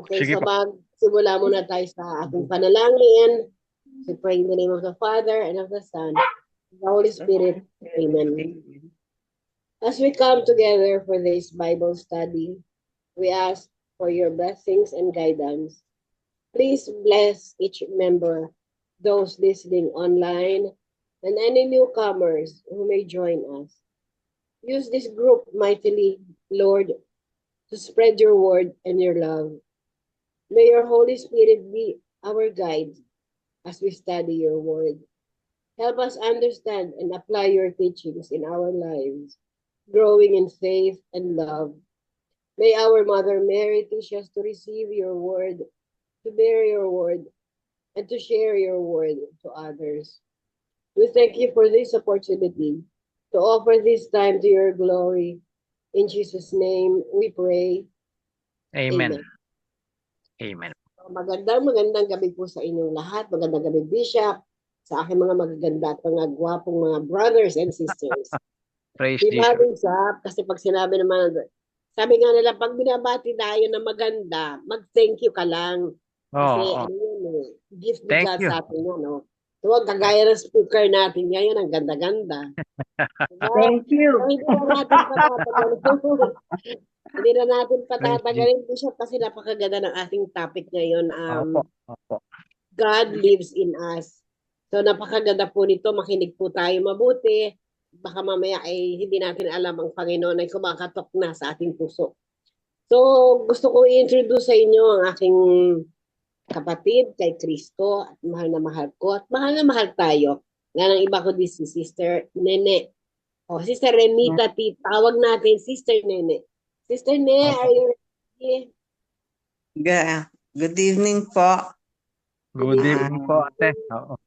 Okay, Sige so po. magsimula muna tayo sa ating panalangin. We pray in the name of the Father, and of the Son, and the Holy Spirit. Amen. As we come together for this Bible study, we ask for your blessings and guidance. Please bless each member, those listening online, and any newcomers who may join us. Use this group mightily, Lord, to spread your word and your love. May your Holy Spirit be our guide as we study your word. Help us understand and apply your teachings in our lives, growing in faith and love. May our Mother Mary teach us to receive your word, to bear your word, and to share your word to others. We thank you for this opportunity to offer this time to your glory. In Jesus' name we pray. Amen. Amen. Amen. Magandang gabi po sa inyong lahat. Magandang gabi, Bishop, sa aking mga magaganda at mga gwapong mga brothers and sisters. Praise Di ba, Jesus. Bishop? Kasi pag sinabi naman, sabi nga nila, pag binabati tayo na maganda, mag-thank you ka lang. Kasi Oo. ano yun eh, gift ni Thank God you. sa atin yan, no? So, kagaya ng speaker natin ngayon, ang ganda-ganda. Diba? Thank So, you. hindi na natin patatagalin. Hindi na natin Praise Jesus. patatagalin, Bishop, kasi napakaganda ng ating topic ngayon. Opo. God lives in us. So napakaganda po nito, makinig po tayo mabuti. Baka mamaya ay hindi natin alam ang Panginoon ay kumakatok na sa ating puso. So gusto ko i-introduce sa inyo ang aking kapatid kay Kristo at mahal na mahal ko at mahal na mahal tayo. Nga ng iba ko di si Sister Nene. O Sister Renita, tawag natin Sister Nene. Sister Nene, are you ready? Good evening po. Good evening po, ate. Oo.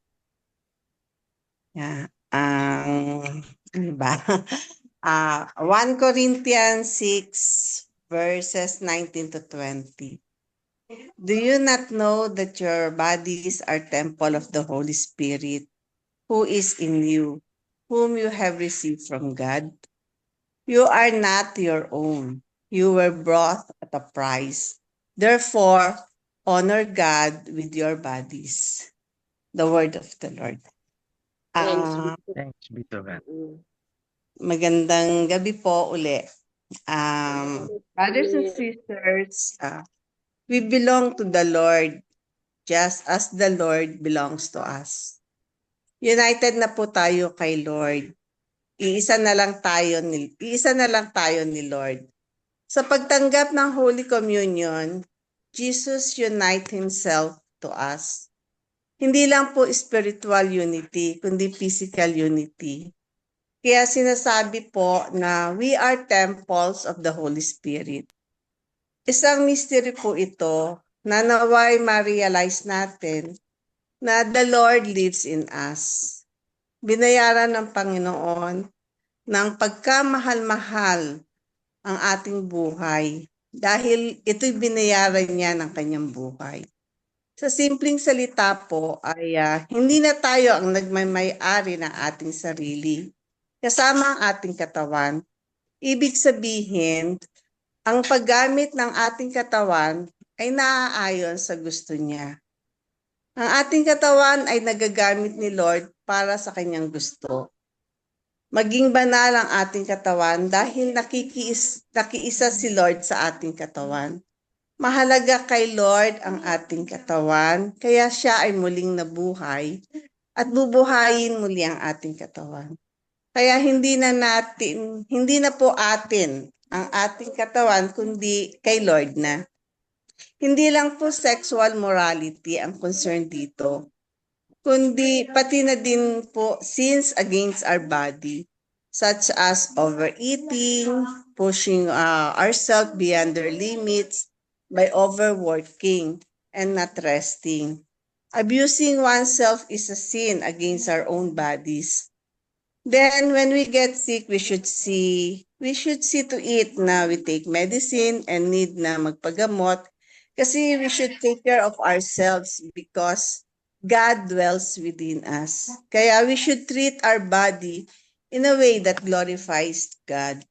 Yeah. Ano ba? 1 Corinthians 6 verses 19 to 20. Do you not know that your bodies are temple of the Holy Spirit, who is in you, whom you have received from God? You are not your own. You were bought at a price. Therefore, honor God with your bodies. The word of the Lord. Thanks be to God. Magandang gabi po uli. Brothers and sisters, we belong to the Lord just as the Lord belongs to us. United na po tayo kay Lord. Iisa na lang tayo ni Lord. Sa pagtanggap ng Holy Communion, Jesus unite Himself to us. Hindi lang po spiritual unity, kundi physical unity. Kaya sinasabi po na we are temples of the Holy Spirit. Isang mystery po ito na naway ma-realize natin na the Lord lives in us. Binayaran ng Panginoon ng pagkamahal-mahal ang ating buhay dahil ito'y binayaran niya ng kanyang buhay. Sa simpleng salita po ay hindi na tayo ang nagmamay-ari ng ating sarili kasama ang ating katawan. Ibig sabihin, ang paggamit ng ating katawan ay naaayon sa gusto niya. Ang ating katawan ay nagagamit ni Lord para sa kanyang gusto. Maging banal ang ating katawan dahil nakiisa si Lord sa ating katawan. Mahalaga kay Lord ang ating katawan, kaya siya ay muling nabuhay at bubuhayin muli ang ating katawan. Kaya hindi na po atin ang ating katawan kundi kay Lord na. Hindi lang po sexual morality ang concern dito, kundi pati na din po sins against our body, such as overeating, pushing ourselves beyond their limits by overworking and not resting. Abusing oneself is a sin against our own bodies. Then when we get sick, we should see to it na we take medicine and need na magpagamot kasi we should take care of ourselves because God dwells within us. Kaya we should treat our body in a way that glorifies God.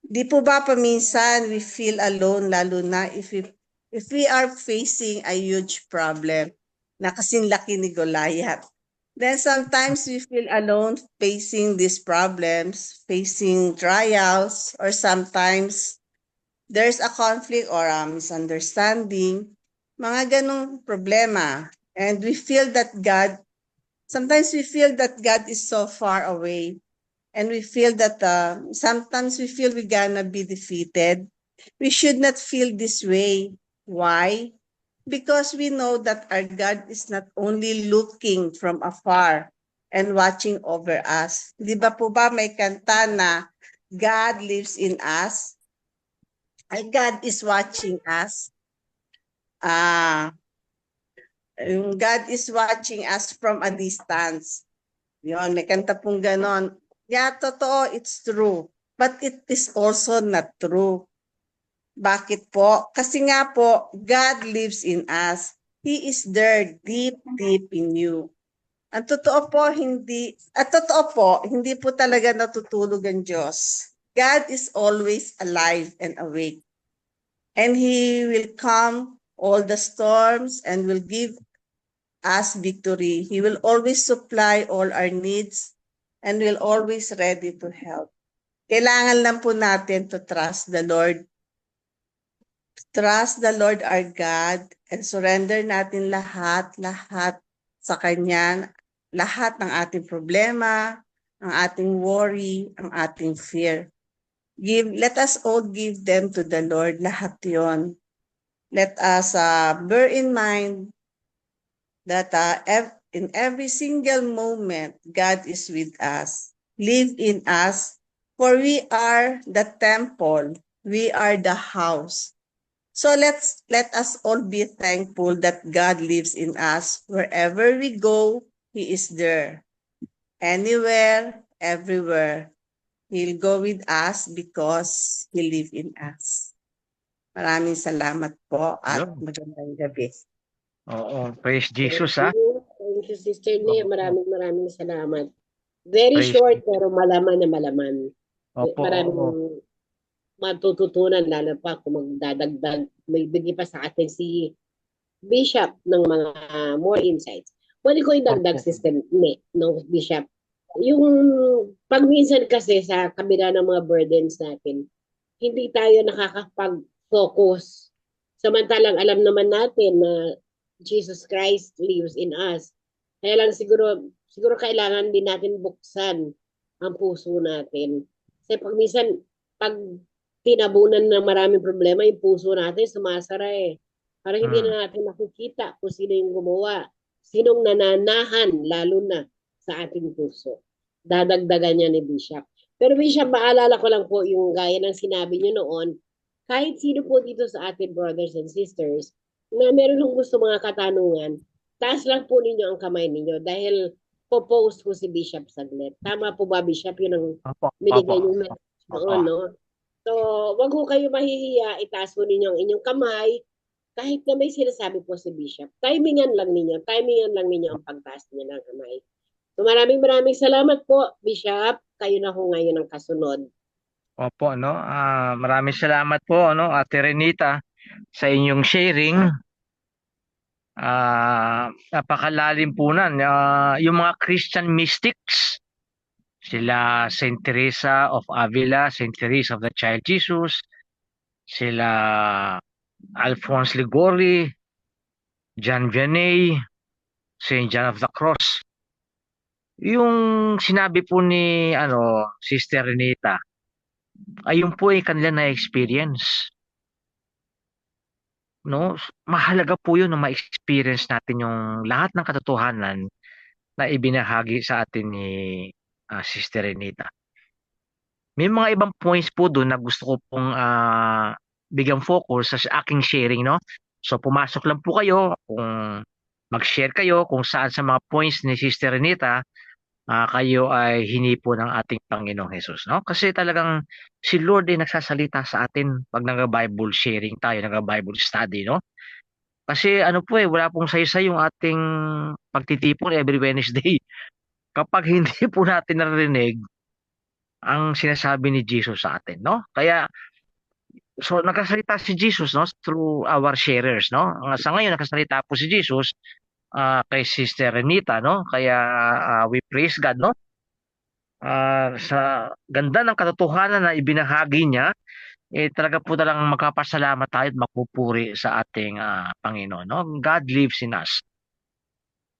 Di po ba paminsan we feel alone lalo na if we if we are facing a huge problem na kasing laki ni Goliath, then sometimes we feel alone facing these problems, facing trials, or sometimes there's a conflict or a misunderstanding, mga ganong problema. And we feel that sometimes we feel that God is so far away. And we feel that sometimes we feel we're gonna be defeated. We should not feel this way. Why? Because we know that our God is not only looking from afar and watching over us. Di ba po ba may kanta na God lives in us? Our God is watching us. God is watching us from a distance. Yun, may kanta pong ganon. Yeah, totoo, it's true. But it is also not true. Bakit po? Kasi nga po, God lives in us. He is there deep, deep in you. Ang totoo po, hindi po talaga natutulog ang Diyos. God is always alive and awake. And He will calm all the storms and will give us victory. He will always supply all our needs and will always ready to help. Kailangan lang po natin to trust the Lord. Trust the Lord our God and surrender natin lahat sa Kanya, lahat ng ating problema, ang ating worry, ang ating fear. Let us all give them to the Lord, lahat yon. Let us bear in mind that in every single moment, God is with us, live in us, for we are the temple, we are the house. So let us all be thankful that God lives in us. Wherever we go, He is there. Anywhere, everywhere, He'll go with us because He lives in us. Maraming salamat po at Yun. magandang gabi. Oo, praise Jesus, ha? Thank you, Sister Lee. Oo. Maraming salamat. Very Praise short Jesus. pero malaman na malaman. Opo, Maraming oo. matututunan, lalo pa kung magdadagdag, may bigay pa sa atin si Bishop ng mga more insights. Pwede ko idagdag, Opo. Sister Lee, no, Bishop. Yung pag minsan kasi sa kabila ng mga burdens natin, hindi tayo nakakapag-focus. Samantalang alam naman natin na Jesus Christ lives in us. Kaya lang siguro kailangan din natin buksan ang puso natin. Kasi pag minsan, pag tinabunan ng maraming problema, yung puso natin sumasara eh. Parang hindi na natin nakikita kung sino yung gumawa. Sinong nananahan, lalo na sa ating puso. Dadagdagan niya ni Bishop. Pero Bishop, maalala ko lang po yung gaya ng sinabi niyo noon, kahit sino po dito sa ating brothers and sisters, na meron ng gusto mga katanungan, taas lang po ninyo ang kamay ninyo dahil po-post po si Bishop saglit. Tama po ba, Bishop? Yun ang Opo, binigay opo, yung message opo. noon, no? So, wag ho kayo mahihiya, itaas po ninyo ang inyong kamay, kahit na may sinasabi po si Bishop. Timingan lang ninyo ang pagtaas niyo ng kamay. So, maraming salamat po, Bishop. Kayo na ho ngayon ang kasunod. Opo, no? Maraming salamat po, no, Ate Renita, sa inyong sharing. Napakalalim po nan. Yung mga Christian mystics, sila Saint Teresa of Avila, Saint Teresa of the Child Jesus, sila Alphonse Liguori, John Vianney, Saint John of the Cross. Yung sinabi po ni Sister Renita, ayun po ay kanila na experience. No, mahalaga po 'yun na ma-experience natin yung lahat ng katotohanan na ibinahagi sa atin ni Sister Renita. May mga ibang points po doon na gusto ko pong bigyang focus sa aking sharing, no? So pumasok lang po kayo kung mag-share kayo kung saan sa mga points ni Sister Renita kayo ay hinipo ng ating Panginoong Hesus, no? Kasi talagang si Lord ay nagsasalita sa atin pag nag-Bible sharing tayo, nag-Bible study, no? Kasi wala pong saysay yung ating pagtitipon every Wednesday. Kapag hindi po natin narinig ang sinasabi ni Jesus sa atin, no? Kaya So nagkasalita si Jesus, no, through our sharers, no. Sa ngayon nagkasalita po si Jesus kay Sister Renita, no. Kaya we praise God, no. Sa ganda ng katotohanan na ibinahagi niya, talaga po talagang magpapasalamat tayo at magpupuri sa ating Panginoon, no. God lives in us.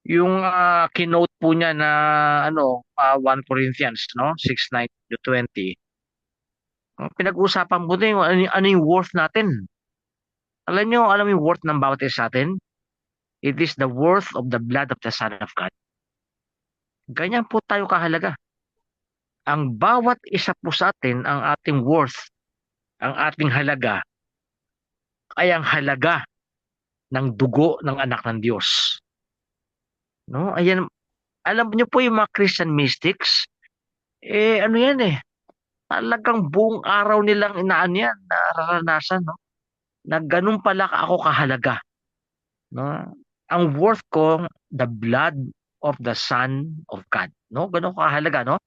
Yung keynote po niya na 1 Corinthians, no, 6:9 to 20. Pinag-uusapan po din yung ano yung worth natin. Alam mo yung worth ng bawat isa sa atin? It is the worth of the blood of the Son of God. Ganyan po tayo kahalaga. Ang bawat isa po sa atin, ang ating worth, ang ating halaga, ay ang halaga ng dugo ng anak ng Diyos. No? Ayan, alam niyo po yung mga Christian mystics, ano yan talagang buong araw nilang inaan yan, nararanasan, no? Na ganun pala ako kahalaga. No? Ang worth ko, the blood of the Son of God. No? Ganun kahalaga, no?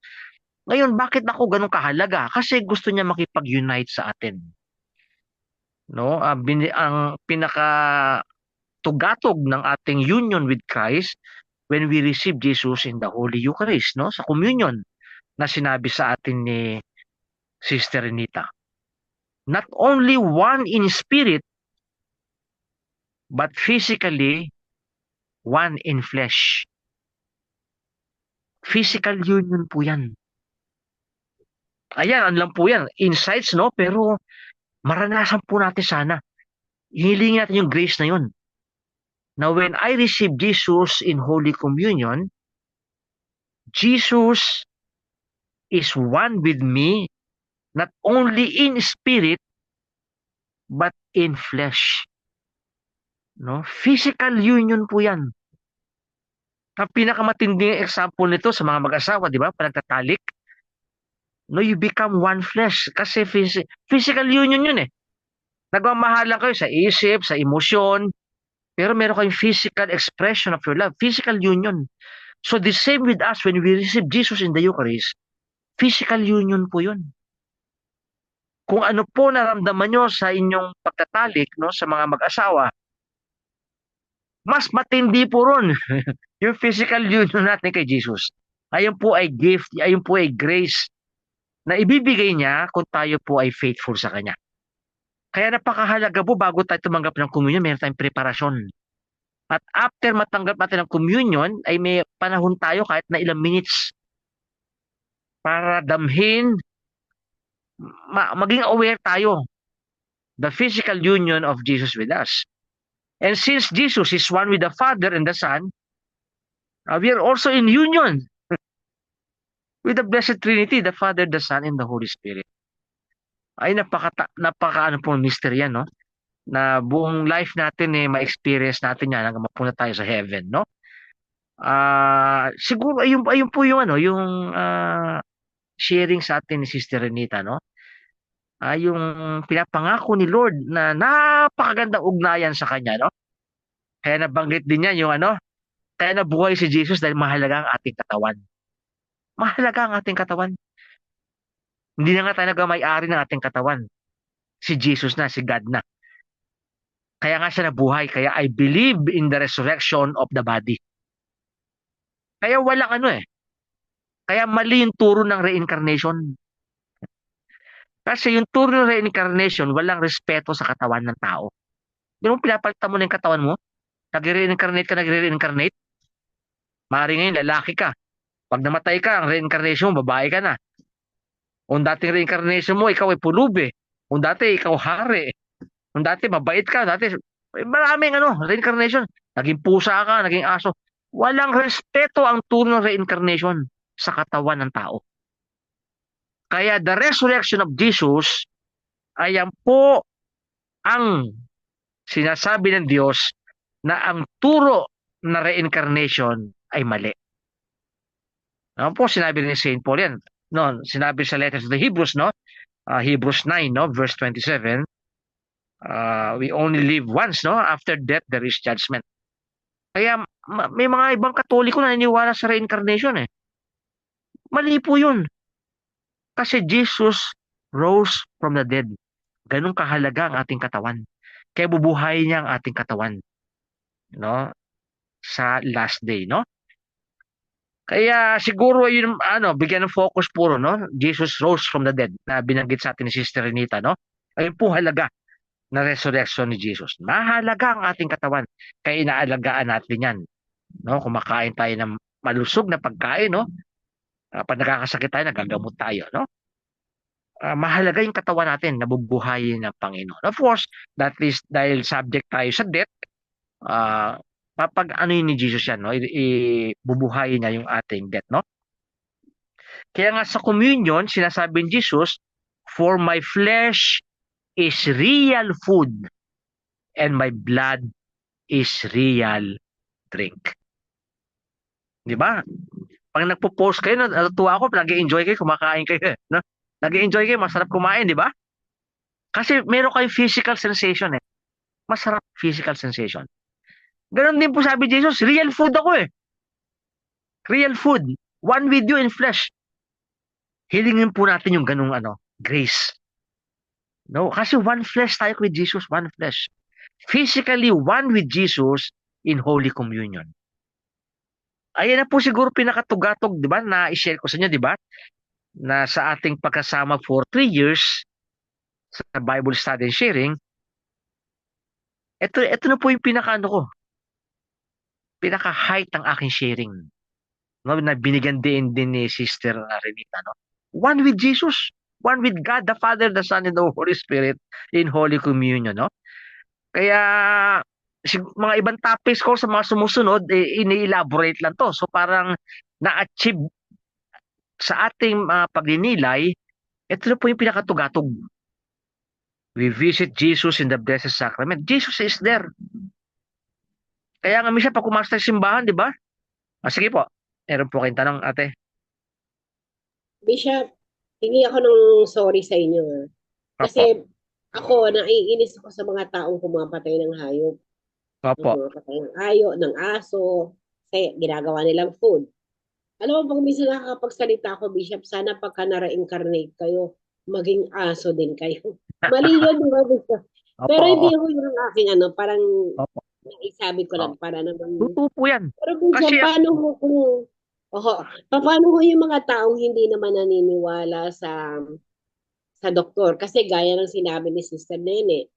Ngayon, bakit ako ganun kahalaga? Kasi gusto niya makipag-unite sa atin. No? Ang pinaka tugatog ng ating union with Christ when we receive Jesus in the Holy Eucharist, no? Sa communion na sinabi sa atin ni Sister Renita. Not only one in spirit, but physically one in flesh. Physical union po yan. Ayan, ano lang po yan. Insights, no? Pero maranasan po natin sana. Hilingin natin yung grace na yun. Now, when I receive Jesus in Holy Communion, Jesus is one with me, not only in spirit, but in flesh. No? Physical union po yan. Ang pinakamatinding example nito sa mga mag-asawa, di ba? Panagtatalik. No, you become one flesh. Kasi physical union yun Nagmamahalan kayo sa isip, sa emosyon, pero meron kayong physical expression of your love. Physical union. So the same with us when we receive Jesus in the Eucharist. Physical union po yun. Kung ano po naramdaman nyo sa inyong pagtatalik, no, sa mga mag-asawa, mas matindi po ron yung physical union natin kay Jesus. Ayun po ay gift, ayun po ay grace na ibibigay niya kung tayo po ay faithful sa Kanya. Kaya napakahalaga po bago tayo tumanggap ng communion, meron tayong preparasyon. At after matanggap natin ang communion, ay may panahon tayo kahit na ilang minutes para damhin, maging aware tayo the physical union of Jesus with us. And since Jesus is one with the Father and the Son, we are also in union with the Blessed Trinity, the Father, the Son, and the Holy Spirit. Ay napaka ano po mystery yan, no? Na buong life natin ma-experience natin yan hanggang mapunta tayo sa heaven, no? Siguro ayun po yung yung sharing sa atin ni Sister Renita, no? Yung pinapangako ni Lord na napakagandang ugnayan sa kanya, no? Kaya nabanggit din niya yung kaya nabuhay si Jesus dahil mahalaga ang ating katawan. Mahalaga ang ating katawan. Hindi na nga tayo nagmamay-ari ng ating katawan. Si Jesus na, si God na. Kaya nga siya nabuhay. Kaya I believe in the resurrection of the body. Kaya walang Kaya mali yung turo ng reincarnation. Kasi yung turo ng reincarnation, walang respeto sa katawan ng tao. Di mo pinapalitan mo na yung katawan mo? Nag-reincarnate ka, nag-reincarnate? Maaaring ngayon, lalaki ka. Pag namatay ka, ang reincarnation mo, babae ka na. Kung dating reincarnation mo, ikaw ay pulubi. Kung dati, ikaw hari. Kung dati, mabait ka. Dati, maraming reincarnation. Naging pusa ka, naging aso. Walang respeto ang turo ng reincarnation sa katawan ng tao. Kaya the resurrection of Jesus, ayan po ang sinasabi ng Diyos na ang turo na reincarnation ay mali. Ano po sinabi ni St. Paul yan? No, sinabi sa letter to the Hebrews, no? Hebrews 9, no, verse 27. We only live once, no? After death, there is judgment. Kaya may mga ibang Katoliko na naniniwala sa reincarnation Mali po yun. Kasi Jesus rose from the dead. Ganun kahalaga ang ating katawan. Kaya bubuhayin niya ang ating katawan, no? Sa last day, no? Kaya siguro yun, bigyan ng focus puro, no? Jesus rose from the dead na binanggit sa atin ni Sister Renita, no? Ayun po halaga na resurrection ni Jesus. Mahalaga ang ating katawan. Kaya inaalagaan natin yan, no? Kumakain tayo ng malusog na pagkain, no? Pag nakakasakit tayo, nagagamot tayo, no? Mahalaga yung katawan natin, nabubuhayin ng Panginoon. Of course, that is dahil subject tayo sa death, papag ano yun ni Jesus yan, no? Bubuhayin niya yung ating death, no? Kaya nga sa communion, sinasabi ni Jesus, "For my flesh is real food and my blood is real drink." Di ba? Pag nagpo-post kayo, natutuwa ako, nag-enjoy kayo, kumakain kayo, no? Nag-enjoy kayo, masarap kumain, di ba? Kasi meron kayong physical sensation, eh. Masarap physical sensation. Ganon din po sabi ni Jesus, real food ako, eh. Real food. One with you in flesh. Hilingin po natin yung ganung grace. No? Kasi one flesh tayo with Jesus, one flesh. Physically one with Jesus in Holy Communion. Ayan na po siguro pinakatugatog, di ba, na i-share ko sa inyo, di ba? Na sa ating pagkasama for 3 years sa Bible study and sharing, ito na po yung pinaka-height ng aking sharing. No, na binigyan din ni Sister Renita, no? One with Jesus, one with God, the Father, the Son, and the Holy Spirit in Holy Communion, no? Kaya mga ibang topics ko sa mga sumusunod, ini-elaborate lang to. So parang na-achieve sa ating pagninilay, ito na po yung pinakatugatog. We visit Jesus in the Blessed Sacrament. Jesus is there. Kaya nga minsan pag kumasta sa simbahan, di ba? Sige po. Meron po kayong tanong, ate. Bishop, hingi ako ng sorry sa inyo. Kasi ako, naiinis ako sa mga taong pumapatay ng hayop. Opo. Pumapatay ng hayop, ng aso, kasi ginagawa nilang food. Alam mo, pag minsan nakakapagsalita ako, Bishop, sana pagka na-reincarnate kayo, maging aso din kayo. Mali yun, di ba, Bishop? Pero hindi ko yung aking parang naisabi ko lang para naman. Totoo po yan. Pero Bishop, paano ko yung mga taong hindi naman naniniwala sa doktor? Kasi gaya ng sinabi ni Sister Nene,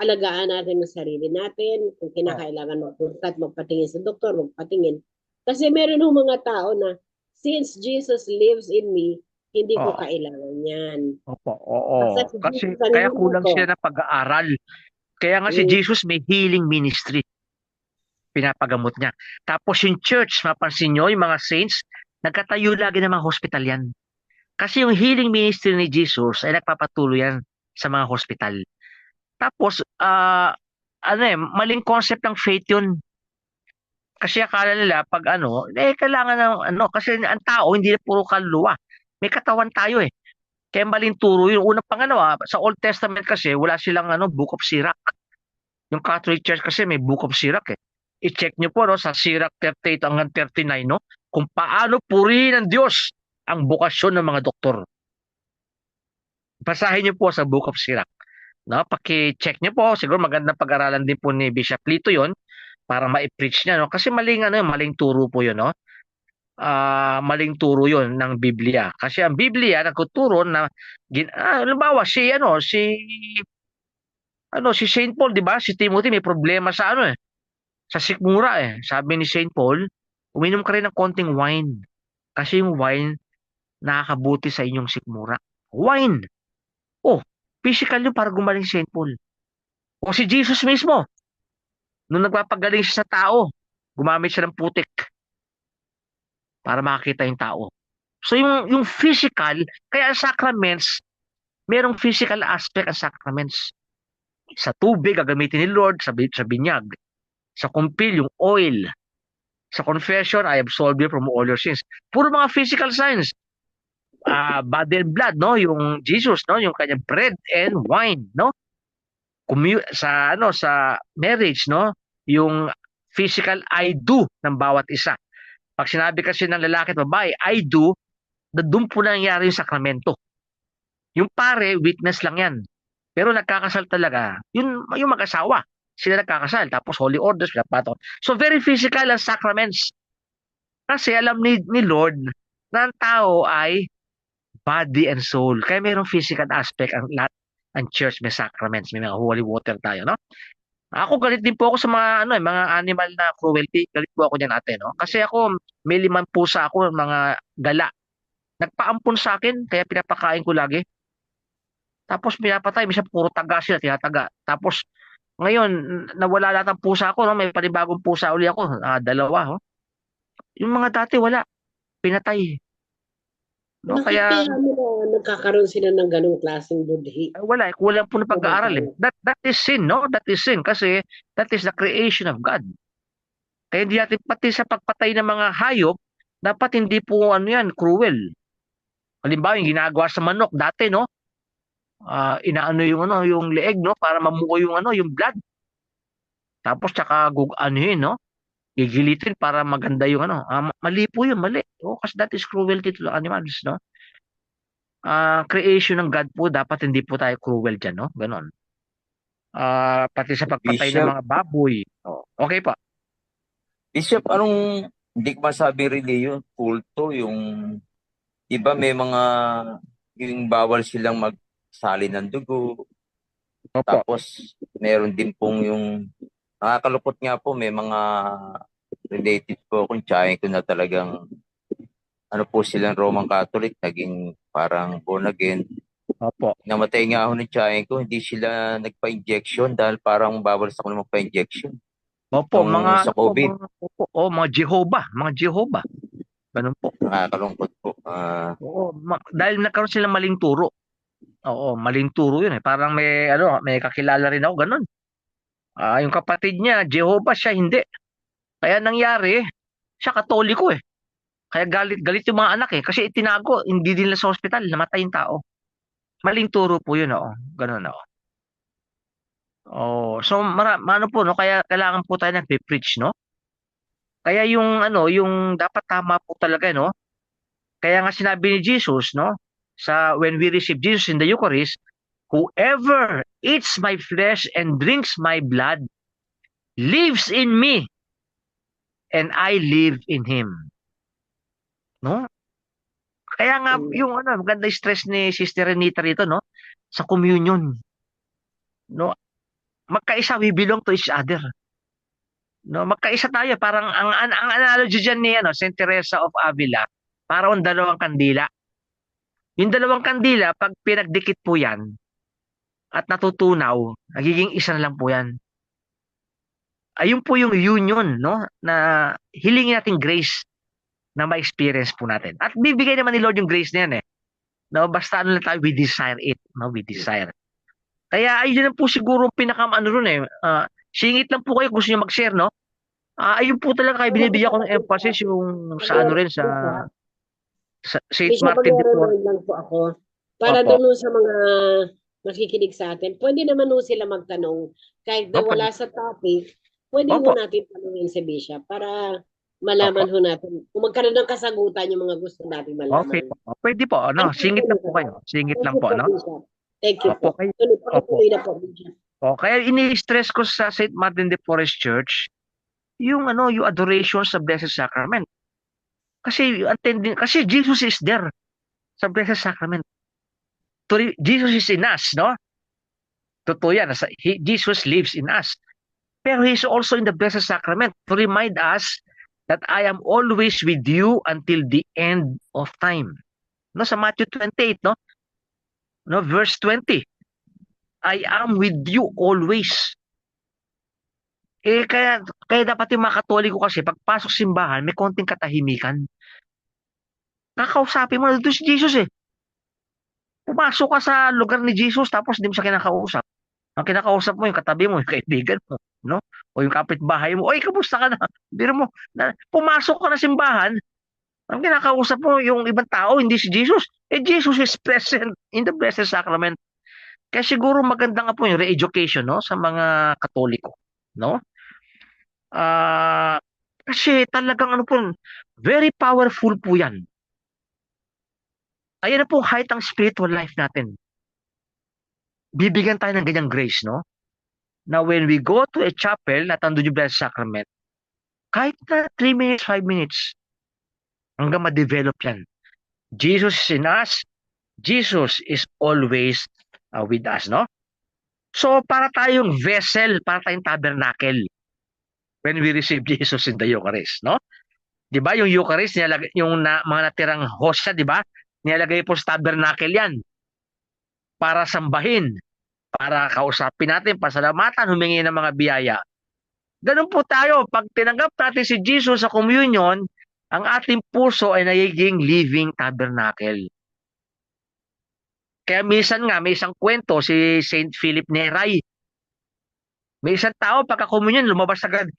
alagaan natin ang sarili natin. Kung kinakailangan magpunta at magpatingin sa doktor, magpatingin. Kasi meron ng mga tao na, since Jesus lives in me, hindi ko kailangan yan. Opo, oo. Kasi kaya kulang siya ng pag-aaral. Kaya nga si Jesus may healing ministry. Pinapagamot niya. Tapos yung church, mapansin nyo, yung mga saints, nagkatayo lagi ng mga hospital yan. Kasi yung healing ministry ni Jesus ay nagpapatuloy yan sa mga hospital. Tapos, maling concept ng faith yun. Kasi akala nila pag kailangan ng kasi ang tao hindi na puro kaluluwa. May katawan tayo eh. Kaya maling turo yun. Unang sa Old Testament kasi wala silang Book of Sirach. Yung Catholic Church kasi may Book of Sirach eh. I-check nyo po sa Sirach 38 hanggang 39 kung paano purihin ng Diyos ang bukasyon ng mga doktor. Basahin nyo po sa Book of Sirach. No, paki-check nyo po. Siguro magandang pag-aralan din po ni Bishop Lito yon para ma-preach niya, no? Kasi maling turo po 'yon, no? Maling turo 'yon ng Biblia. Kasi ang Biblia nagtuturo na halimbawa si Saint Paul, 'di ba? Si Timothy may problema sa sa sikmura eh. Sabi ni Saint Paul, uminom ka rin ng konting wine. Kasi yung wine nakakabuti sa inyong sikmura. Wine. Physical yun para gumaling si Saint Paul. O si Jesus mismo, nung nagpapagaling siya sa tao, gumamit siya ng putik para makakita yung tao. So yung physical, kaya ang sacraments, merong physical aspect ang sacraments. Sa tubig, gagamitin ni Lord, sa binyag. Sa kumpil, yung oil. Sa confession, I absolve you from all your sins. Puro mga physical signs. Body and blood, no? Yung Jesus, no? Yung kanyang bread and wine, no? Sa marriage, no? Yung physical I do ng bawat isa. Pag sinabi kasi ng lalaki at babae, I do, doon po nangyari yung sakramento. Yung pare, witness lang yan. Pero nagkakasal talaga, yung mag-asawa. Sila nagkakasal, tapos holy orders, pinapato. So very physical ang sacraments. Kasi alam ni Lord na ang tao ay body and soul. Kaya mayroong physical aspect ang lahat. Ang church may sacraments, may mga holy water tayo, no? Ako galit din po ako sa mga ano, mga animal na cruelty. Galit po ako diyan ate, no? Kasi ako may 5 pusa ako, mga gala. Nagpaampon sa akin, kaya pinapakain ko lagi. Tapos pinapatay, minsan puro taga sila, tinataga. Tapos ngayon, nawala lahat ang pusa ko, no? May panibagong pusa uli ako, 2. Oh. Yung mga dati wala, pinatay. No? Bakit Kaya kaya nagkakaroon sila ng ganong klaseng budhi? wala, kulang po ng Ibang pag-aaral eh. tao. That is sin, no? That is sin kasi that is the creation of God. Kaya hindi natin pati sa pagpatay ng mga hayop, dapat hindi po ano yan, cruel. Halimbawa, yung ginagawa sa manok dati, no? Inaano yung ano, yung leeg, no? Para mamuo yung ano, yung blood. Tapos tsaka anuhin, no? Gigilitin para maganda yung ano. Mali po yun, mali. Oh, kasi that is cruelty to the animals, no? Creation ng God po, dapat hindi po tayo cruel dyan, no? Ganon. Pati sa pagpatay ng Bishop, mga baboy. Oh, okay pa. Bishop, hindi ko masabing reliyon, kulto, yung iba may mga, yung bawal silang magsali ng dugo, Opo. tapos meron din pong yung, nakakalungkot nga po, may mga relatives po kung tsahin ko na talagang, ano po silang Roman Catholic, naging parang born again. Opo. Namatay nga ako ng tsahin ko, hindi sila nagpa-injection dahil parang bawal sa kanila magpa-injection. Opo, mga Sa ano po, COVID, mga Jehovah, Ganun po. nakakalungkot po. Oo, dahil nagkaroon sila maling turo. Oo, maling turo 'yun eh. Parang may kakilala rin ako ganun. Yung kapatid niya, Jehovah, siya hindi. Kaya nangyari, siya Katoliko eh. Kaya galit galit yung mga anak eh kasi itinago, hindi din nila sa ospital, namatay yung tao. Maling turo po 'yun, oo. Ganun, oo. Oh, so ano po no, kaya kailangan po tayo nagpe-preach, no? Kaya yung ano, yung dapat tama po talaga, no? Kaya nga sinabi ni Jesus, no, sa when we receive Jesus in the Eucharist, whoever eats my flesh and drinks my blood lives in me and I live in him. No? Kaya nga yung ano, maganda stress ni Sister Renita rito, no, sa communion, no? Magkaisa, we belong to each other. No, magkaisa tayo, parang ang analogy diyan ni ano, Saint Teresa of Avila, parang dalawang kandila. Yung dalawang kandila, pag pinagdikit po yan, at natutunaw, nagiging isa na lang po yan. Ayun po yung union, no? Na hilingin natin grace na ma-experience po natin. At bibigay naman ni Lord yung grace na yan eh. No? Basta ano lang tayo, we desire it. No? We desire. Kaya ayun lang po siguro ano ron eh. Singit lang po kayo kung gusto nyo mag-share, no? Ayun po talaga kayo binibigyan ko ng emphasis yung sa ano rin, sa St. Bishop, Martin de Porres. mag-remind lang po ako. Para Opo. doon sa mga makikinig sa atin, pwede naman ho sila magtanong. Kahit na Opo. wala sa topic, pwede ho Opo. natin tanongin si Bishop para Opo. malaman ho natin. Kung magkaroon ng kasagutan yung mga gusto natin Okay malaman. po. Pwede po, ano? Singit lang po kayo. Singit Thank lang you po, po, ano? Bishop. Thank you Opo. po. Tuloy na po, Bishop. Kaya ini-stress ko sa St. Martin de Porres Church yung ano, yung adoration sa Blessed Sacrament. Kasi Jesus is there sa Blessed Sacrament. Jesus is in us, no? Totoo yan. Jesus lives in us. Pero He's also in the Blessed Sacrament to remind us that I am always with you until the end of time. No, sa Matthew 28, no? No, verse 20. I am with you always. Kaya dapat yung mga Katoliko kasi pagpasok simbahan, may konting katahimikan. Kakausapin mo na doon si Jesus eh. Pumasok ka sa lugar ni Jesus tapos hindi mo siya kinakausap. Ang kinakausap mo yung katabi mo, yung kaibigan mo, no? O yung kapitbahay mo, oy, kamusta ka na? Biro mo, pumasok ka na simbahan, ang kinakausap mo yung ibang tao, hindi si Jesus. Jesus is present in the Blessed Sacrament. Kaya siguro maganda nga po yung re-education, no, sa mga Katoliko, no? Kasi talagang ano po, very powerful po yan. Ayan na po height ang spiritual life natin. bibigyan tayo ng ganyang grace, no? Na when we go to a chapel at andun yung Blessed Sacrament, kahit na 3 minutes, 5 minutes, hanggang ma-develop yan. Jesus is in us. Jesus is always with us, no? So, para tayong vessel, para tayong tabernacle when we receive Jesus in the Eucharist, no? 'Di ba yung Eucharist, mga natirang hostia, 'di ba? Nilalagay po sa tabernacle 'yan para sambahin, para kausapin natin, pasalamatan, humingi ng mga biyaya. Ganun po tayo, pag tinanggap natin si Jesus sa communion, ang ating puso ay nagiging living tabernacle. Kaya minsan nga, may isang kwento si Saint Philip Neri. May isang tao, pagka-communion, lumabas agad.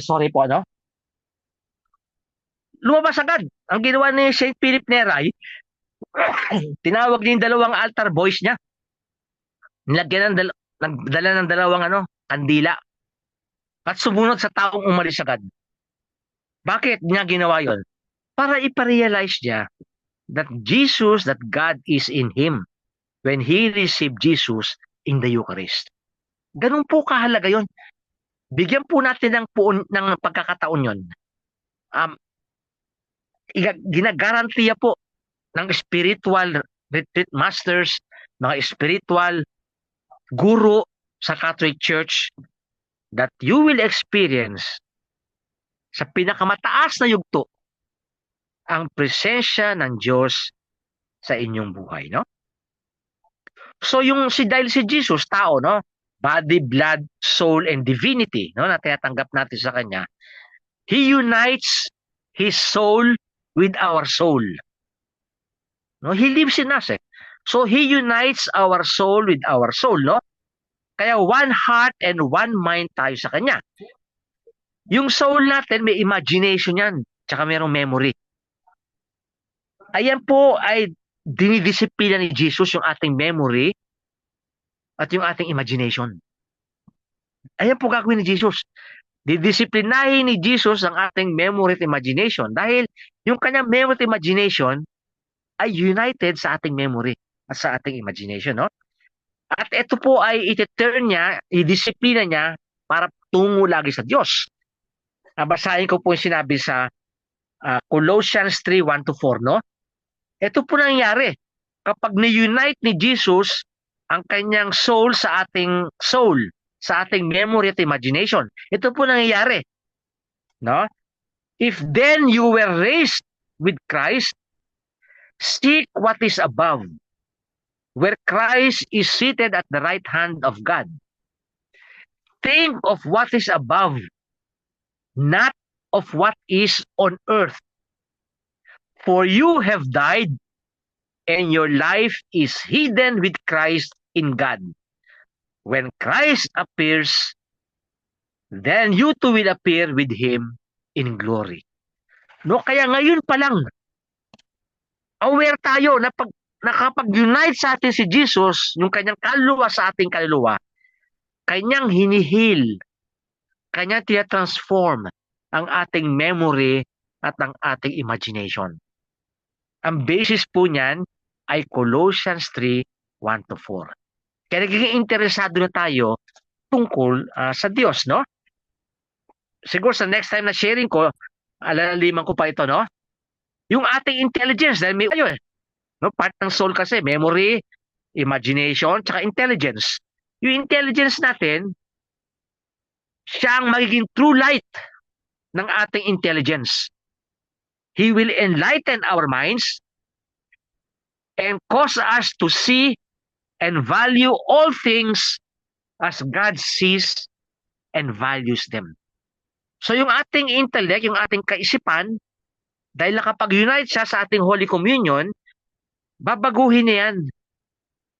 Sorry po, no? Lumabas agad. Ang ginawa ni Saint Philip Neri, tinawag niya yung dalawang altar boys niya. Nilagyan nagdala ng dalawang kandila. At sumunod sa taong umalis agad. Bakit niya ginawa yon? Para iparealize niya that Jesus, that God is in him when he received Jesus in the Eucharist. Ganun po kahalaga yon. Bigyan po natin ng pagkakataon yon. Ginagarantiya po ng spiritual retreat masters, mga spiritual guru sa Catholic Church that you will experience sa pinakamataas na yugto ang presensya ng Diyos sa inyong buhay, no? So dahil si Jesus, tao, no? Body, blood, soul, and divinity, no? Na tinatanggap natin sa kanya. He unites his soul with our soul. No? He lives in us, eh. So he unites our soul with our soul, no? Kaya one heart and one mind tayo sa kanya. Yung soul natin, may imagination yan, tsaka mayroong memory. Ayan po ay dinidisiplina ni Jesus yung ating memory at yung ating imagination. Ayan po gagawin ni Jesus. Didisiplinahin ni Jesus ang ating memory at imagination dahil yung kanyang memory at imagination ay united sa ating memory at sa ating imagination, no? At ito po ay iti-turn niya, i-disiplina niya para tungo lagi sa Diyos. Basahin ko po yung sinabi sa Colossians 3:1-4, no? Ito po nangyari kapag ni-unite ni Jesus ang kanyang soul sa ating soul, sa ating memory at imagination. Ito po nangyayari, no? If then you were raised with Christ, seek what is above, where Christ is seated at the right hand of God. Think of what is above, not of what is on earth. For you have died, and your life is hidden with Christ in God. When Christ appears, then you too will appear with Him in glory. No, kaya ngayon pa lang, aware tayo na kapag-unite sa atin si Jesus, yung kanyang kaluluwa sa ating kaluluwa, kanyang hinihil, kanyang tina-transform ang ating memory at ang ating imagination. Ang basis po niyan ay Colossians 3:1-4. Kaya nagiging interesado na tayo tungkol sa Diyos, no? Siguro sa next time na sharing ko, alaliman ko pa ito, no? Yung ating intelligence, dahil may tayo, no? Part ng soul kasi, memory, imagination, tsaka intelligence. Yung intelligence natin, siya ang magiging true light ng ating intelligence. He will enlighten our minds and cause us to see and value all things as God sees and values them. So yung ating intellect, yung ating kaisipan, dahil nakapag-unite siya sa ating Holy Communion, babaguhin na yan.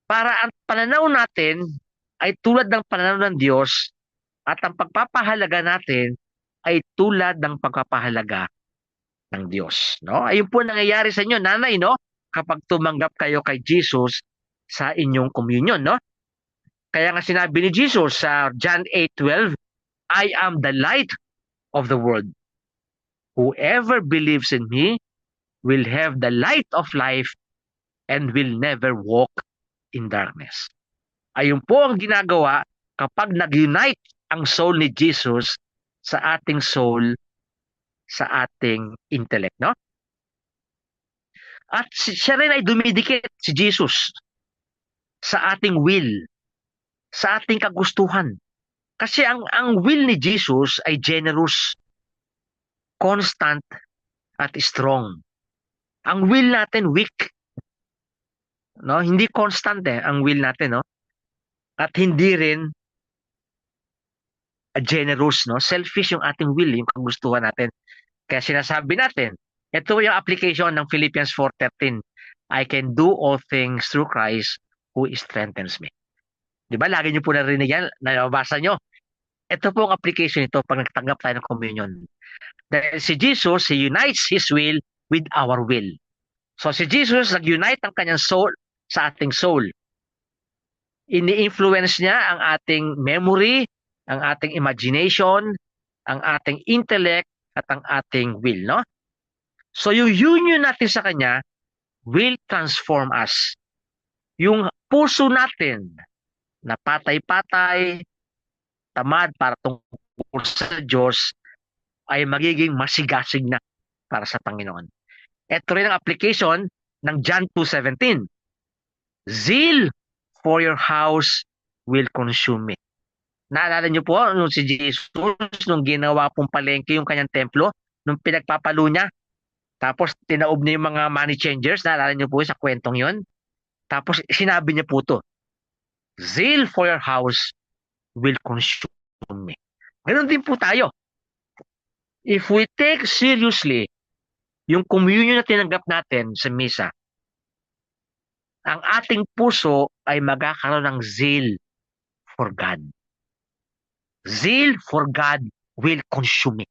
Para ang pananaw natin ay tulad ng pananaw ng Diyos at ang pagpapahalaga natin ay tulad ng pagpapahalaga ng Diyos. No? Ayun po nangyayari sa inyo, nanay, no? Kapag tumanggap kayo kay Jesus sa inyong communion, no? Kaya nga sinabi ni Jesus sa John 8:12, I am the light of the world. Whoever believes in me will have the light of life and will never walk in darkness. Ayun po ang ginagawa kapag nag-unite ang soul ni Jesus sa ating soul, sa ating intellect, no? At siya rin ay dumidikit, si Jesus, sa ating will, sa ating kagustuhan. Kasi ang will ni Jesus ay generous, constant, at strong. Ang will natin weak, no? Hindi constant ang will natin, no? At hindi rin generous, no? Selfish yung ating will, yung kagustuhan natin. Kaya sinasabi natin, ito yung application ng Philippians 4:13. I can do all things through Christ who strengthens me. Di ba? Lagi niyo po narinig yan, nabasa nyo. Ito po ang application nito pag nagtanggap tayo ng communion. Dahil si Jesus, he unites His will with our will. So si Jesus, nag-unite ang kanyang soul sa ating soul. Ini-influence niya ang ating memory, ang ating imagination, ang ating intellect, at ang ating will, no? So yung union natin sa Kanya will transform us. Yung puso natin na patay-patay, tamad para tungkol sa Diyos, ay magiging masigasig na para sa Panginoon. Ito rin ang application ng John 2:17. Zeal for your house will consume me. Naalala niyo po nung si Jesus, nung ginawa pong palengke yung kanyang templo, nung pinagpapalo niya, tapos tinaob niya yung mga money changers, naalala niyo po sa kwentong yon. Tapos sinabi niya po to, zeal for your house will consume me. Ganun din po tayo. If we take seriously yung communion na tinanggap natin sa misa, ang ating puso ay magkakaroon ng zeal for God. Zeal for God will consume me.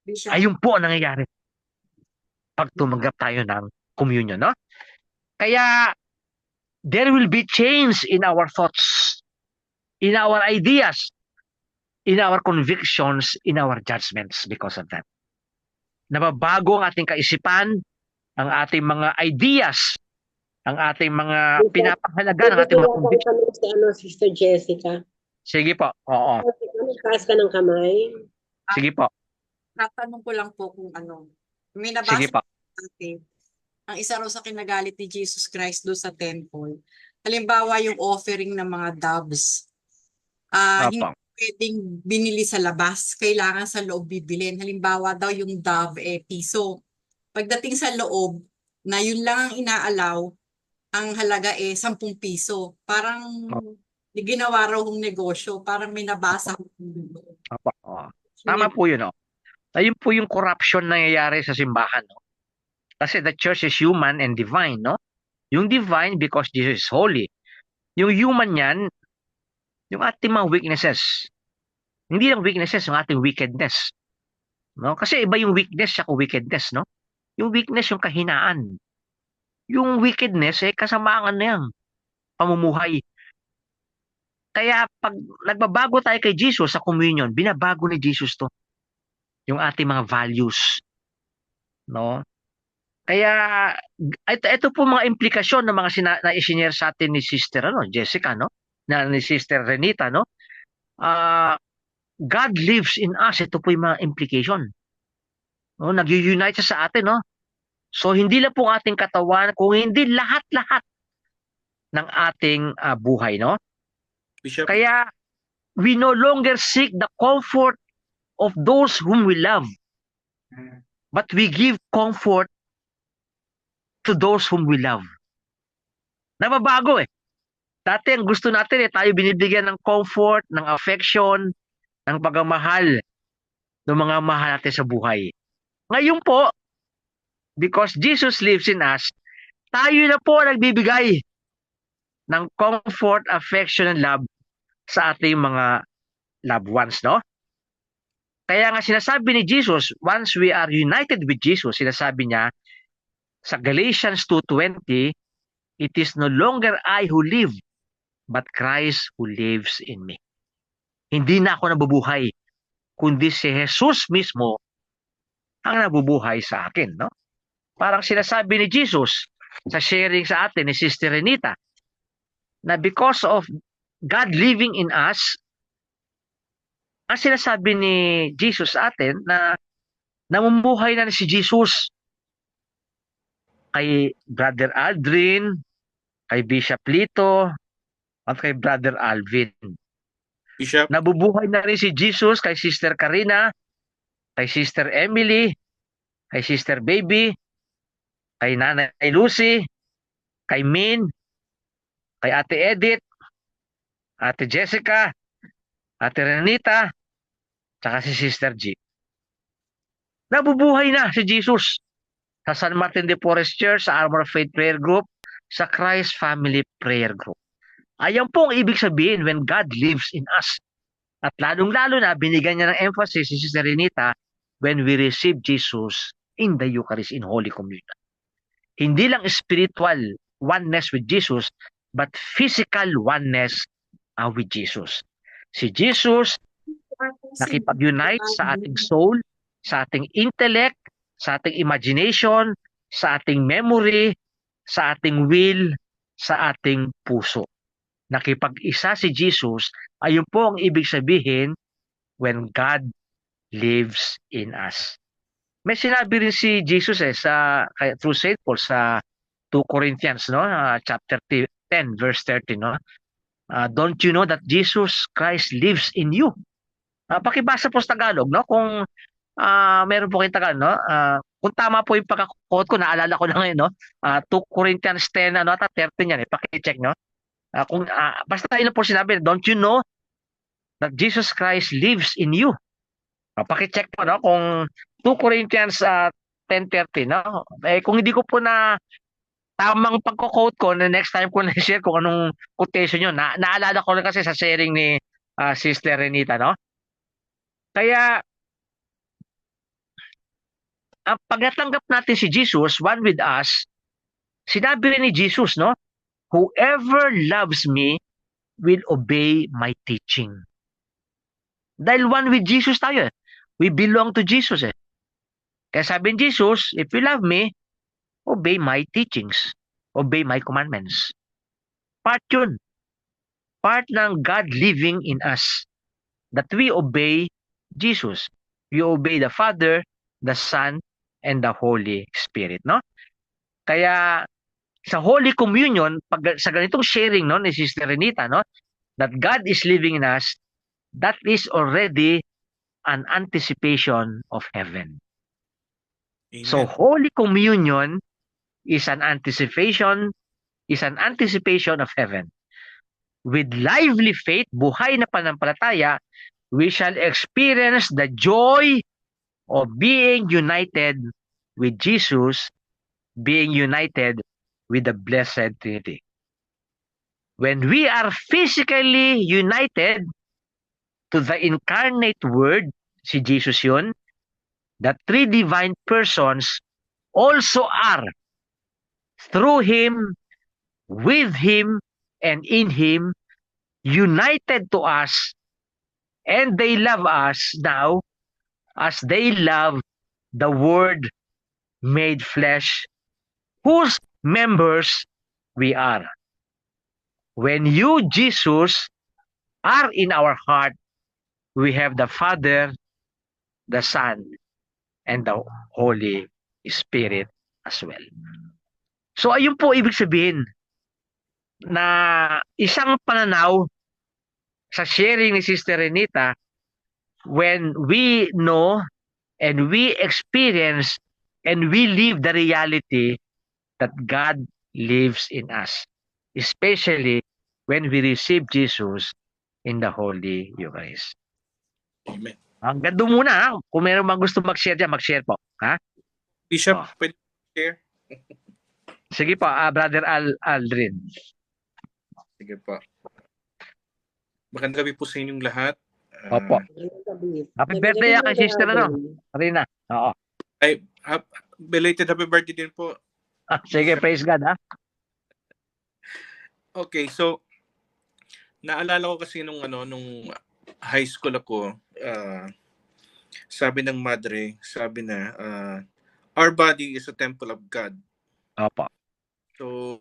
Bishop, Ayun po ang nangyayari pag tumanggap tayo ng communion, no? Kaya there will be change in our thoughts, in our ideas, in our convictions, in our judgments because of that. Nababago ang ating kaisipan, ang ating mga ideas, ang ating mga pinapahalaga ng ating mga convictions. Kami si Sister Jessica. Sige po, oo. Taas ka ng kamay. Sige po, tatanong ko lang po kung may sige nabasa po. natin. Ang isa raw sa kinagalit ni Jesus Christ doon sa temple. Halimbawa yung offering ng mga doves. Hindi Opo. pwedeng binili sa labas. Kailangan sa loob bibilin. Halimbawa daw yung dove piso. Pagdating sa loob, na yun lang ang inaalaw, ang halaga 10 piso. Parang ginawa raw yung negosyo. Parang may nabasa ko. Opo. Oo. Tama po yun, no? Ayun po yung corruption na nangyayari sa simbahan, no? Kasi the church is human and divine, no? Yung divine because Jesus is holy. Yung human yan, yung ating mga weaknesses. Hindi lang weaknesses, yung ating wickedness. No? Kasi iba yung weakness sa wickedness, no? Yung weakness, yung kahinaan. Yung wickedness, kasamaan na yan. Pamumuhay. Kaya pag nagbabago tayo kay Jesus sa communion, binabago ni Jesus to. Yung ating mga values. No? Kaya ito po mga implikasyon ng mga na i-share sa atin ni Sister Jessica, no? Ni Sister Renita, no? God lives in us. Ito po yung mga implication. No? Nag-unite siya sa atin, no? So hindi lang po ating katawan, kung hindi lahat-lahat ng ating buhay, no? Bishop, Kaya we no longer seek the comfort of those whom we love, but we give comfort to those whom we love. Nababago Dati ang gusto natin tayo binibigyan ng comfort, ng affection, ng pagmamahal ng mga mahal natin sa buhay. Ngayon po, because Jesus lives in us, tayo na po nagbibigay ng comfort, affection, and love sa ating mga loved ones, no? Kaya nga sinasabi ni Jesus, once we are united with Jesus, sinasabi niya sa Galatians 2:20, it is no longer I who live, but Christ who lives in me. Hindi na ako nabubuhay, kundi si Jesus mismo ang nabubuhay sa akin, no? Parang sinasabi ni Jesus sa sharing sa atin ni Sister Renita, na because of God living in us, ang sinasabi ni Jesus sa atin na namumuhay na si Jesus kay Brother Aldrin, kay Bishop Lito, at kay Brother Alvin. Bishop, Nabubuhay na rin si Jesus kay Sister Karina, kay Sister Emily, kay Sister Baby, kay Nanay Lucy, kay Min, kay Ate Edith, Ate Jessica, Ate Renita, tsaka si Sister G. Nabubuhay na si Jesus sa San Martin de Porres Church, sa Armor of Faith Prayer Group, sa Christ Family Prayer Group. Ayan po ang ibig sabihin when God lives in us. At lalong-lalo na binigyan niya ng emphasis si Sister Renita when we receive Jesus in the Eucharist, in Holy Communion. Hindi lang spiritual oneness with Jesus, but physical oneness with Jesus. Si Jesus nakipag-unite sa ating soul, sa ating intellect, sa ating imagination, sa ating memory, sa ating will, sa ating puso. Nakipag-isa si Jesus, ayun po ang ibig sabihin when God lives in us. May sinabi rin si Jesus through St. Paul sa 2 Corinthians, no, chapter 10 verse 30, no. Don't you know that Jesus Christ lives in you? Pakibasa po sa Tagalog, no, kung meron po kayong Tagalog, no. Kung tama po yung pagkakot ko, naalala ko na ngayon, no. 2 Corinthians 10 30 yan, paki-check, no. Basta ino po sinabi, don't you know that Jesus Christ lives in you? Paki-check po, no, kung 2 Corinthians 10:30, no. Kung hindi ko po na tamang pagko-quote ko, na next time ko na-share kung anong quotation yun. Naalala ko lang kasi sa sharing ni Sister Renita, no. Kaya pag natanggap natin si Jesus, one with us, sinabi rin ni Jesus, no, whoever loves me will obey my teaching. Dahil one with Jesus tayo. We belong to Jesus. Kaya sabi ni Jesus, if you love me, obey my teachings. Obey my commandments. Part yun. Part ng God living in us. That we obey Jesus. We obey the Father, the Son, and the Holy Spirit. No? Kaya sa Holy Communion, sa ganitong sharing, no, ni Sister Renita, no, that God is living in us, that is already an anticipation of heaven. amen. So Holy Communion is an anticipation of heaven. With lively faith, buhay na pananampalataya, we shall experience the joy of being united with Jesus, being united with the Blessed Trinity. When we are physically united to the incarnate Word, si Jesus yun, the three divine persons also are through Him, with Him, and in Him, united to us, and they love us now as they love the Word made flesh, whose members we are. When you, Jesus, are in our heart, we have the Father, the Son, and the Holy Spirit as well. So ayun po ibig sabihin na isang pananaw sa sharing ni Sister Renita when we know and we experience and we live the reality that God lives in us, especially when we receive Jesus in the Holy Eucharist. Amen. Hanggang doon muna, ha? Kung meron mang gusto mag-share dyan, mag-share po. Ha? Bishop, Oh. pwede share? Sige po, Brother Aldrin. Sige po. Magandang gabi po sa inyong lahat. Opo. Happy birthday kay Sister Karina. Oo. Ay, belated happy birthday din po. Sige, praise God, ha? Okay, so naalala ko kasi nung high school ako, sabi ng madre, sabi na our body is a temple of God. Opo. So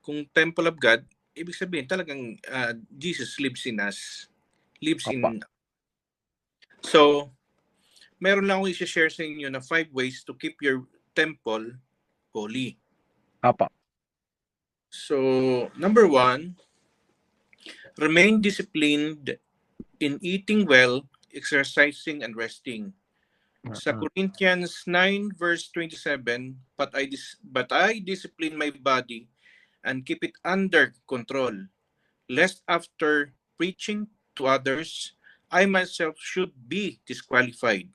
kung temple of God, ibig sabihin talagang Jesus lives in us. Lives Apa. in. So, meron lang akong i-share sa inyo na 5 ways to keep your temple holy. Apa. So, number 1, remain disciplined in eating well, exercising, and resting. Sa Corinthians 9 verse 27, but I discipline my body and keep it under control, lest after preaching to others, I myself should be disqualified.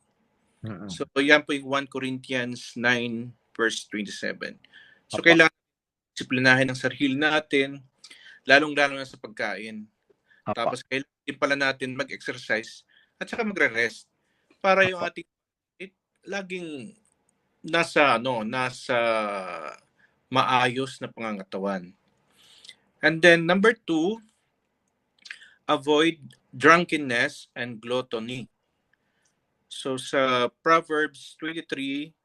So yan po yung 1 Corinthians 9 verse 27. So Apa. kailangan disiplinahin ang sarili natin, lalong-lalo na sa pagkain. Apa. Tapos kailangan din pala natin mag-exercise at saka magre-rest para yung ating laging nasa maayos na pangangatawan. And then number 2, avoid drunkenness and gluttony. So sa Proverbs 23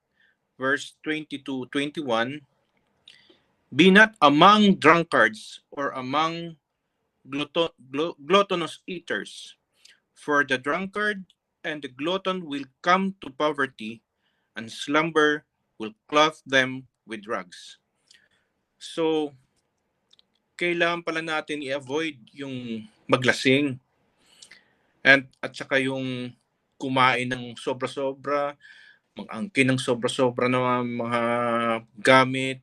verse 22-21, be not among drunkards or among gluttonous eaters, for the drunkard and the glutton will come to poverty, and slumber will clothe them with drugs. So, kailangan pala natin i-avoid yung maglasing at saka yung kumain ng sobra-sobra, mag-angkin ng sobra-sobra na mga gamit.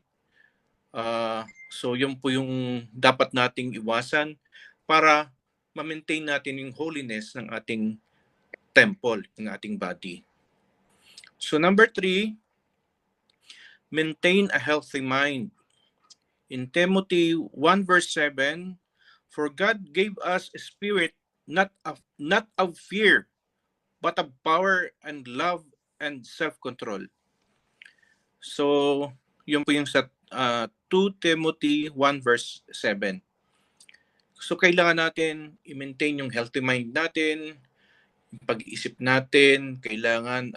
So, yun po yung dapat nating iwasan para ma-maintain natin yung holiness ng ating temple, ng ating body. So number 3, maintain a healthy mind. In Timothy 1 verse 7, for God gave us a spirit not of fear, but of power and love and self-control. So, yun po yung sa 2 Timothy 1 verse 7. So, kailangan natin i-maintain yung healthy mind natin, yung pag-iisip natin, kailangan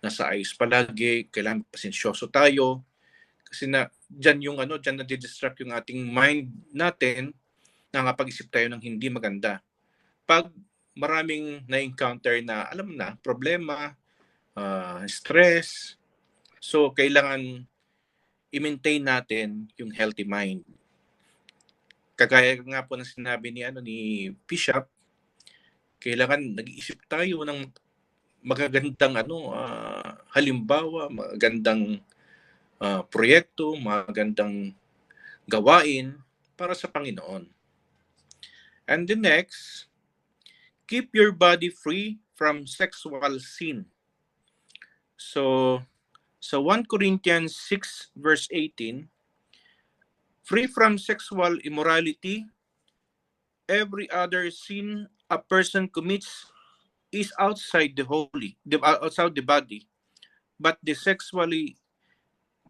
nasa ayos palagi, kailangan pasensyoso tayo. Kasi diyan na-distract yung ating mind natin, nakakapag-isip tayo ng hindi maganda. Pag maraming na-encounter na, alam mo na, problema, stress, so kailangan i-maintain natin yung healthy mind. Kagaya nga po ng sinabi ni Bishop, kailangan nag-iisip tayo ng magagandang halimbawa, magagandang proyekto, magagandang gawain para sa Panginoon. And the next, keep your body free from sexual sin. So 1 Corinthians 6 verse 18, free from sexual immorality, every other sin a person commits is outside the body, but the sexually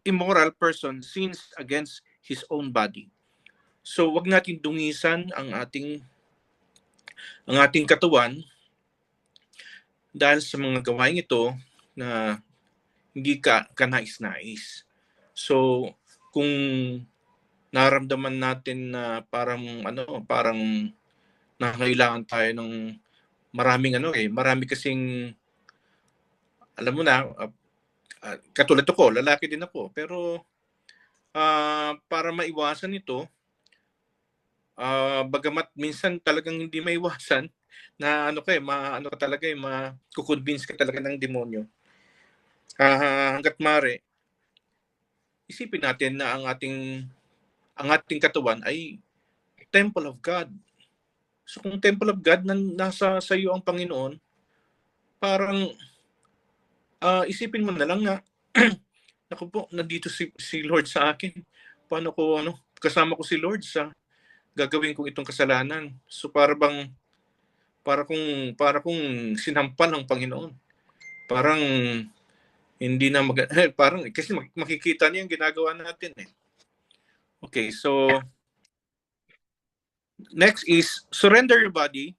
immoral person sins against his own body. So wag natin dungisan ang ating katawan dahil sa mga gawain ito na hindi ka kanais-nais. So kung naramdaman natin na parang nakakailangan tayo ng marami kasing, alam mo na, katulad ako, lalaki din ako, pero para maiwasan ito, bagamat minsan talagang hindi maiwasan na makukonvince ka talaga ng demonyo. Hanggat maaari, isipin natin na ang ating katawan ay temple of God. So kung temple of God nasa sa iyo ang Panginoon, parang isipin mo na lang na naku po, nandito si Lord sa akin. Paano ko kasama ko si Lord sa gagawin kong itong kasalanan. So para kung sinampal ng Panginoon. Parang hindi na parang kasi makikita niya yung ginagawa natin eh. Okay, so next is surrender your body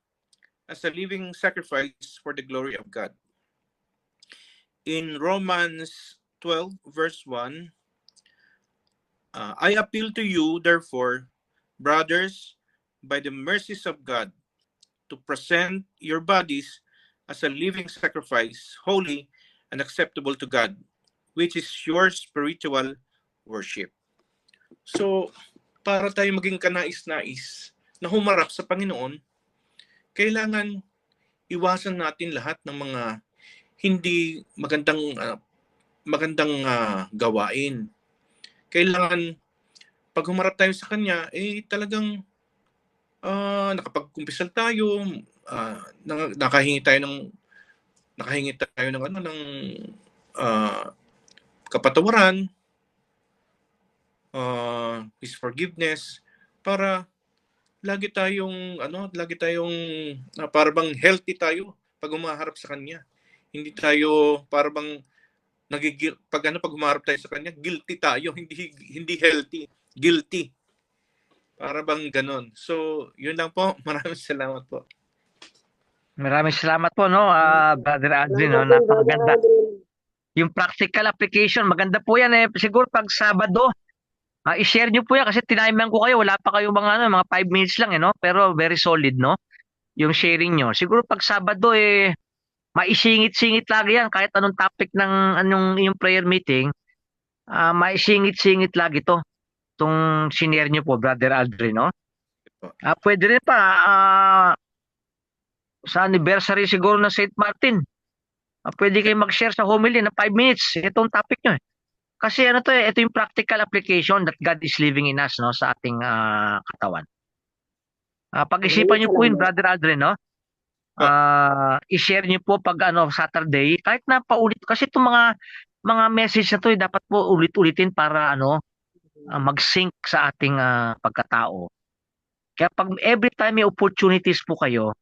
as a living sacrifice for the glory of God. In Romans 12 verse 1, I appeal to you, therefore, brothers, by the mercies of God, to present your bodies as a living sacrifice, holy and acceptable to God, which is your spiritual worship. So, para tayo maging kanais-nais na humarap sa Panginoon, kailangan iwasan natin lahat ng mga hindi magandang gawain. Kailangan pag humarap tayo sa Kanya, talagang nakapagkumpisal tayo, nakahingi tayo ng kapatawaran, His forgiveness, para lagi tayong para bang healthy tayo pag humaharap sa Kanya. Hindi tayo para bang pag humaharap tayo sa Kanya, guilty tayo, hindi healthy, guilty. Para bang ganon. So, yun lang po. Maraming salamat po. Maraming salamat po, no, Brother Aldrin, no? Salamat din, Brother Napakaganda. Aldrin. Yung practical application, maganda po yan eh. Siguro pag Sabado, i-share nyo po yan kasi tinimean ko kayo. Wala pa kayo mga 5 minutes lang, no? Pero very solid, no? Yung sharing nyo. Siguro pag Sabado, maisingit-singit lagi yan. Kahit anong topic ng yung prayer meeting, maisingit-singit lagi to. Itong sinare nyo po, Brother Aldrin, no? Pwede rin pa, sa anniversary siguro ng St. Martin, pwede kayo mag-share sa homily na 5 minutes. Itong topic nyo. Kasi ito yung practical application that God is living in us, no, sa ating katawan. Pag-isipan niyo po yun, Brother Aldrin, no? I-share niyo po pag Saturday, kahit na paulit kasi itong mga message na to dapat po ulit-ulitin para mag-sync sa ating pagkatao. Kaya pag every time may opportunities po kayo,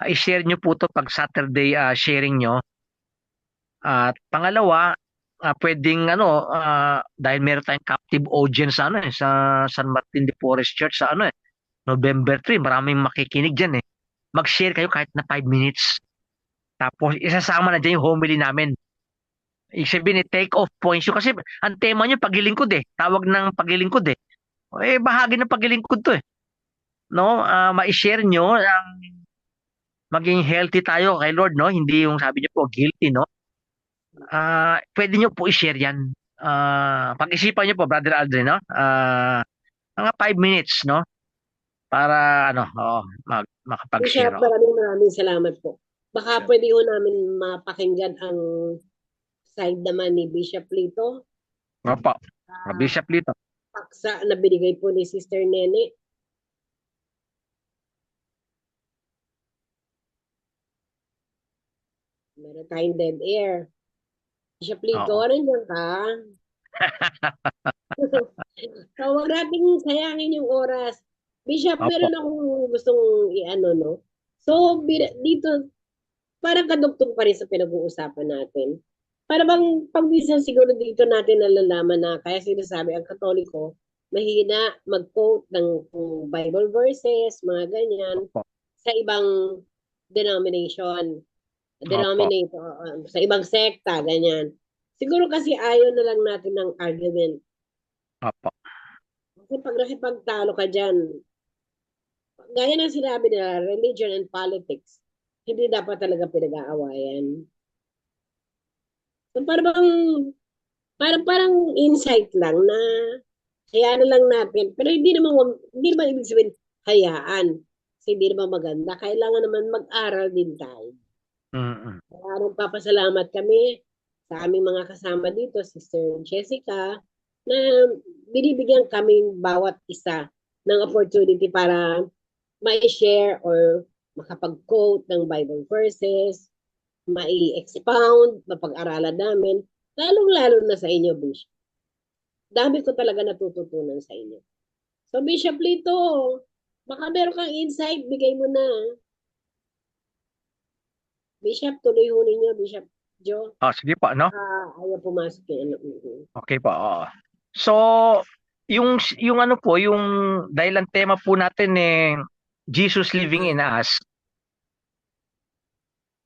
i-share niyo po to pag Saturday sharing niyo. At pangalawa, pwedeng dahil meron tayong captive audience sa San Martin de Porres Church sa November 3, maraming makikinig diyan eh. Mag-share kayo kahit na 5 minutes. Tapos isasama na diyan yung homily namin. Ibig sabihin take off points yun kasi ang tema niyo paglilingkod eh. Tawag ng paglilingkod eh. Bahagi ng paglilingkod to eh. No, ma-share nyo maging healthy tayo kay Lord, no? Hindi yung sabi niyo po guilty, no? Pwede nyo po i-share yan. Pag-isipan nyo po, Brother Aldrin, no? Mga 5 minutes, no? Para, makapag-share. Bishop, maraming salamat po. Baka pwede ho namin mapakinggan ang side naman ni Bishop Lito. Opo, Bishop Lito. Paksa na binigay po ni Sister Nene. Meron tayong dead air. Bishop Lito, nandiyan ka? So, huwag nating sayangin yung oras. Bishop, meron akong gustong no? So, dito, parang kadugtong pa rin sa pinag-uusapan natin. Para bang pag-minsan siguro dito natin nalalaman na kaya sinasabi ang Katoliko, mahina mag-quote ng Bible verses, mga ganyan, sa ibang denomination, sa ibang sekta, ganyan. Siguro kasi ayaw na lang natin ng argument. Opo. Kasi pag nakipagtalo ka dyan, gaya ng sinabi nila, religion and politics, hindi dapat talaga pinag-aawayan. So parang insight lang na hayaan lang natin. Pero hindi naman ibig sabihin hayaan. Kasi hindi naman maganda. Kailangan naman mag-aral din tayo. Kaya nagpapasalamat kami sa aming mga kasama dito, Sister Jessica, na binibigyan kaming bawat isa ng opportunity para ma-share or makapag-quote ng Bible verses, mai-expound, mapag-aralan namin, lalong-lalo na sa inyo, Bishop. Dami ko talaga natututunan sa inyo. So, Bishop Lito, baka meron kang insight, bigay mo na. Bishop, tuloy ho ninyo, Bishop Joe. Sige po, no? Ayaw pumasok yun. Okay po, So, yung dahil ang tema po natin Jesus living in us,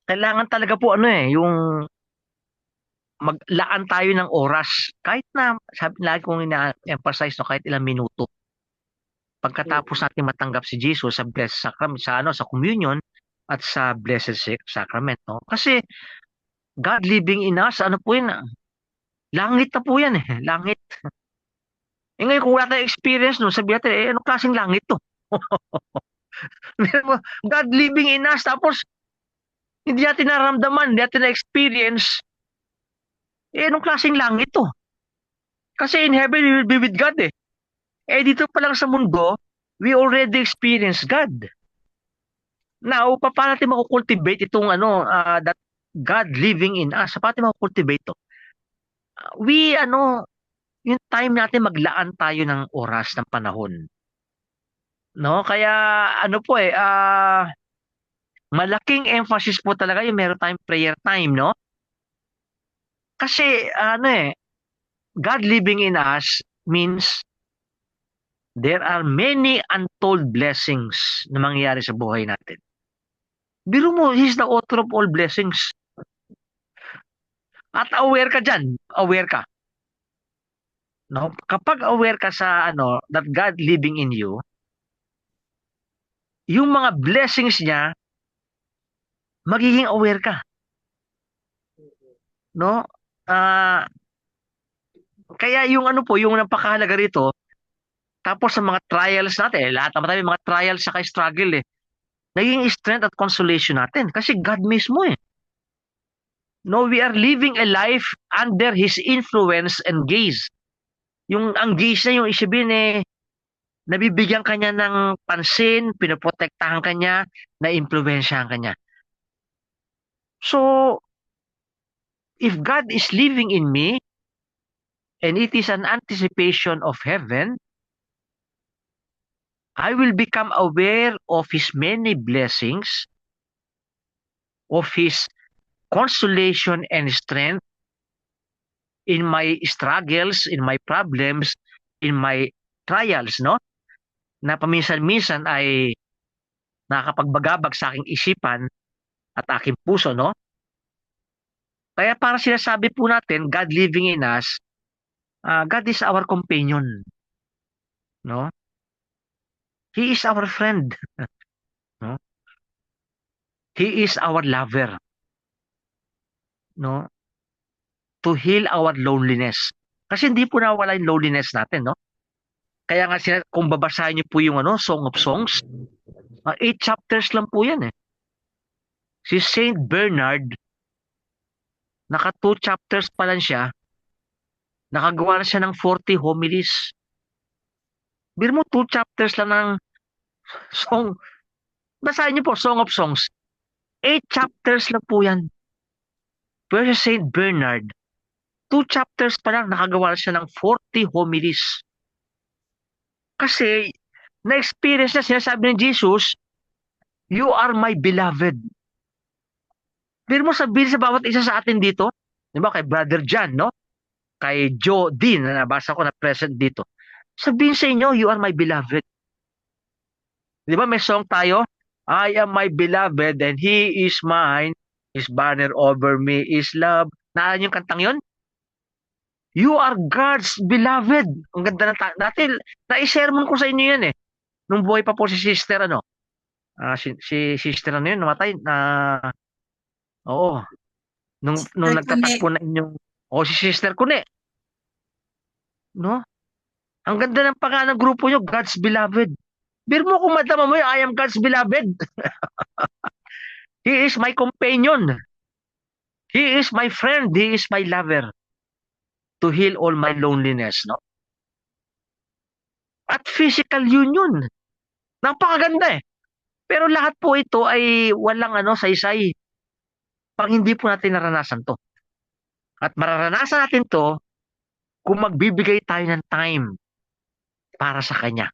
kailangan talaga po yung maglaan tayo ng oras. Kahit na, sabi lagi kong ina-emphasize, no, kahit ilang minuto. Pagkatapos natin matanggap si Jesus sa Blessed Sacrament, sa communion at sa Blessed Sacrament. No? Kasi God living in us, ano po yun? Langit na po yan eh. Langit. Ngayon kung wala tayong experience no, sabihin natin, anong klaseng langit to? God living in us, tapos hindi natin nararamdaman, hindi natin na-experience, anong klaseng langit to? Kasi in heaven, we will be with God eh. Dito pa lang sa mundo, we already experience God. Now, paano natin makukultivate itong that God living in us? Paano natin makukultivate to? Yung time natin maglaan tayo ng oras, ng panahon. No? Kaya, malaking emphasis po talaga yung meron tayong prayer time, no? Kasi, God living in us means there are many untold blessings na mangyayari sa buhay natin. Biro mo, He's the author of all blessings. At aware ka dyan, aware ka. No? Kapag aware ka sa that God living in you, yung mga blessings niya, magiging aware ka. No? Kaya yung yung napakahalaga rito, tapos sa mga trials natin, lahat naman tayo mga trials sa struggle eh. Naging strength at consolation natin kasi God mismo eh. No, we are living a life under His influence and gaze. Ang gaze na yung isipin nabibigyan kanya ng pansin, pinoprotektahan kanya, na-impluwensyahan kanya. So, if God is living in me, and it is an anticipation of heaven, I will become aware of His many blessings, of His consolation and strength in my struggles, in my problems, in my trials, no? Na paminsan-minsan ay nakakapagbagabag sa aking isipan at aking puso, no? Kaya para sinasabi po natin, God living in us, God is our companion, no? He is our friend, no? He is our lover, no? To heal our loneliness. Kasi hindi po nawala yung loneliness natin, no? Kaya nga kung babasahin niyo po yung Song of Songs, 8 chapters lang po yan eh. Si Saint Bernard, naka 2 chapters pa lang siya, nakagawa na siya ng 40 homilies. Biro mo 2 chapters lang ng song. Basahin niyo po, Song of Songs. 8 chapters lang po yan. Pero si Saint Bernard, 2 chapters pa lang, nakagawa na siya ng 40 homilies. Kasi, na-experience na sinasabi ni Jesus, you are my beloved. Pero mo sabihin sa bawat isa sa atin dito, di ba, kay Brother John, no? Kay Joe Dean, na nabasa ko na present dito. Sabihin sa inyo, you are my beloved. Di ba, may song tayo, I am my beloved and He is mine. His banner over me is love. Naan yung kantang yon? You are God's beloved. Ang ganda natin. Na-sermon ko sa inyo yan eh. Nung buhay pa po si sister, si sister yun, namatay. Oo. Nung nagtatagpo na inyong, si sister Kune. No? Ang ganda ng pangalan ng grupo nyo, God's beloved. Bir mo kung madama mo yun, I am God's beloved. He is my companion. He is my friend. He is my lover. To heal all my loneliness, no? At physical union. Napakaganda eh. Pero lahat po ito ay walang saysay pag hindi po natin naranasan to. At mararanasan natin to kung magbibigay tayo ng time para sa Kanya.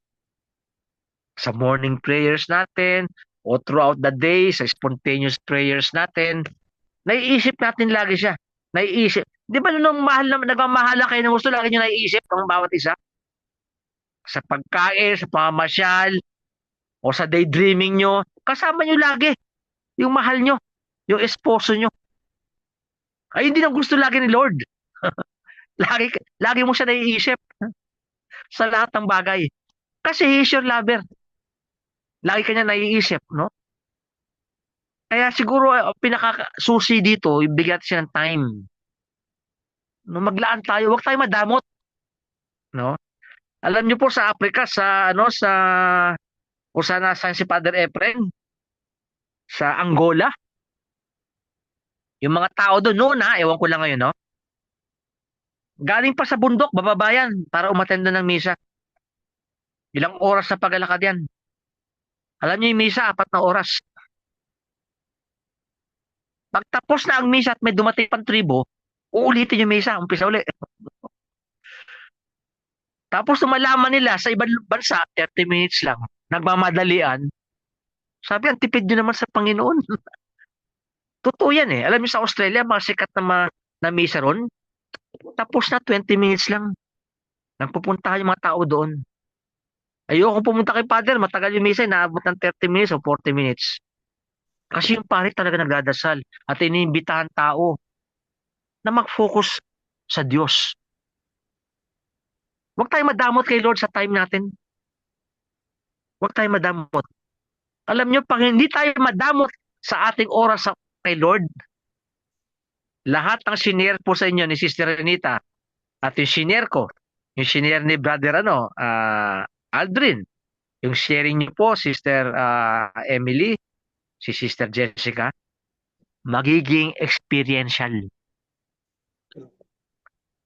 Sa morning prayers natin o throughout the day, sa spontaneous prayers natin, naiisip natin lagi siya. Naiisip. Di ba nung nagmamahala kayo ng gusto, lagi nyo naiisip ng bawat isa? Sa pagkain, sa pamamasyal, o sa daydreaming nyo, kasama nyo lagi yung mahal nyo, yung esposo nyo. Ay, hindi na gusto lagi ni Lord. Lagi, lagi mo siya naiisip sa lahat ng bagay. Kasi He is your lover. Lagi kanya naiisip, no? Kaya siguro pinakasusi dito, ibigyan siya ng time. No, maglaan tayo, huwag tayo madamot, no? Alam niyo po sa Africa, sa ano, sa kung saan nasaan si Father Efren, sa Angola, yung mga tao doon noon ewan ko lang ngayon, no? Galing pa sa bundok, bababayan, para umatenda ng misa. Ilang oras na paglalakad yan. Alam niyo yung misa, 4 na oras. Pagtapos na ang misa at may dumating pang tribo, uulitin yung misa, umpisa uli. Tapos nung malaman nila sa ibang bansa, 30 minutes lang, nagmamadalian, sabi, ang tipid nyo naman sa Panginoon. Totoo yan eh. Alam niyo sa Australia, mga sikat na misa ron, tapos na 20 minutes lang. Nagpupunta yung mga tao doon. Ayoko pumunta kay Father, matagal yung misa, naabot ng 30 minutes o 40 minutes. Kasi yung pare talaga nagdadasal at iniimbitahan tao na mag-focus sa Diyos. Huwag tayo madamot kay Lord sa time natin. Huwag tayo madamot. Alam niyo, pag hindi tayo madamot sa ating oras kay Lord, lahat ng shinare po sa inyo ni Sister Renita at yung shinare ko, yung shinare ni Brother Aldrin, yung sharing niyo po, Sister Emily, si Sister Jessica, magiging experiential.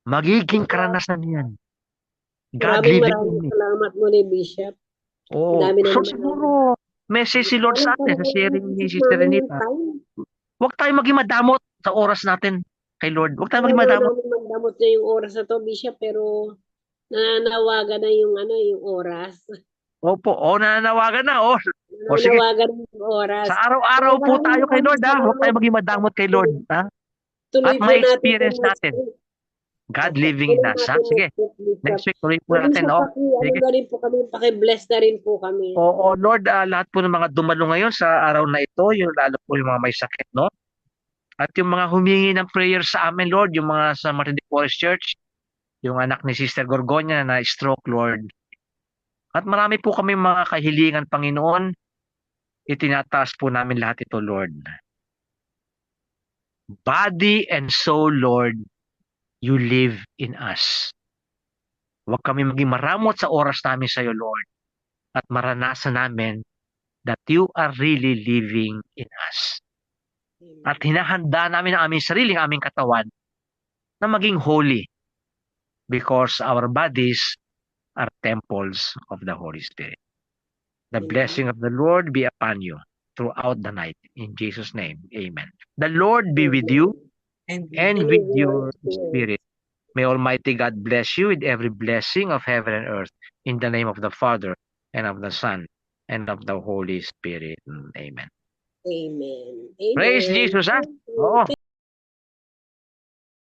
Magiging karanasan yan. God living in Maraming me. salamat muli, Bishop. Oh, Dami na so naman siguro, message si Lord sa atin sa sharing ni Isip Sister namin yung Renita. time. Huwag tayo maging madamot sa oras natin kay Lord. Huwag tayo Ayaw maging naman madamot. namin magdamot na yung oras na to, Bishop, pero nananawagan na yung yung oras. Opo, nananawagan na. O sige, Nananawagan na yung oras. sa araw-araw po tayo kay Lord, Huwag tayo maging madamot kay Lord, Tuloy At po may natin experience next natin. week. God Opo, living in tuloy us, natin Sige, next week, Bishop. next week tuloy po natin, Bishop, Sige. na rin po kami, paki-bless na rin po kami. Oo, Lord, lahat po ng mga dumalo ngayon sa araw na ito, yung lalo po yung mga may sakit, no? At yung mga humingi ng prayer sa amin, Lord, yung mga sa Martin de Porres Church, yung anak ni Sister Gorgonia na stroke, Lord. At marami po kami mga kahilingan, Panginoon, itinataas po namin lahat ito, Lord. Body and soul, Lord, you live in us. Huwag kami maging maramot sa oras namin sa iyo, Lord. At maranasan namin that you are really living in us. At hinahanda namin ang aming sariling aming katawan na maging holy because our bodies are temples of the Holy Spirit. The blessing of the Lord be upon you throughout the night. In Jesus' name, amen. The Lord be with you And and with your spirit. May Almighty God bless you with every blessing of heaven and earth. In the name of the Father, and of the Son, and of the Holy Spirit. Amen. Amen. Praise Jesus, Amen. Oo.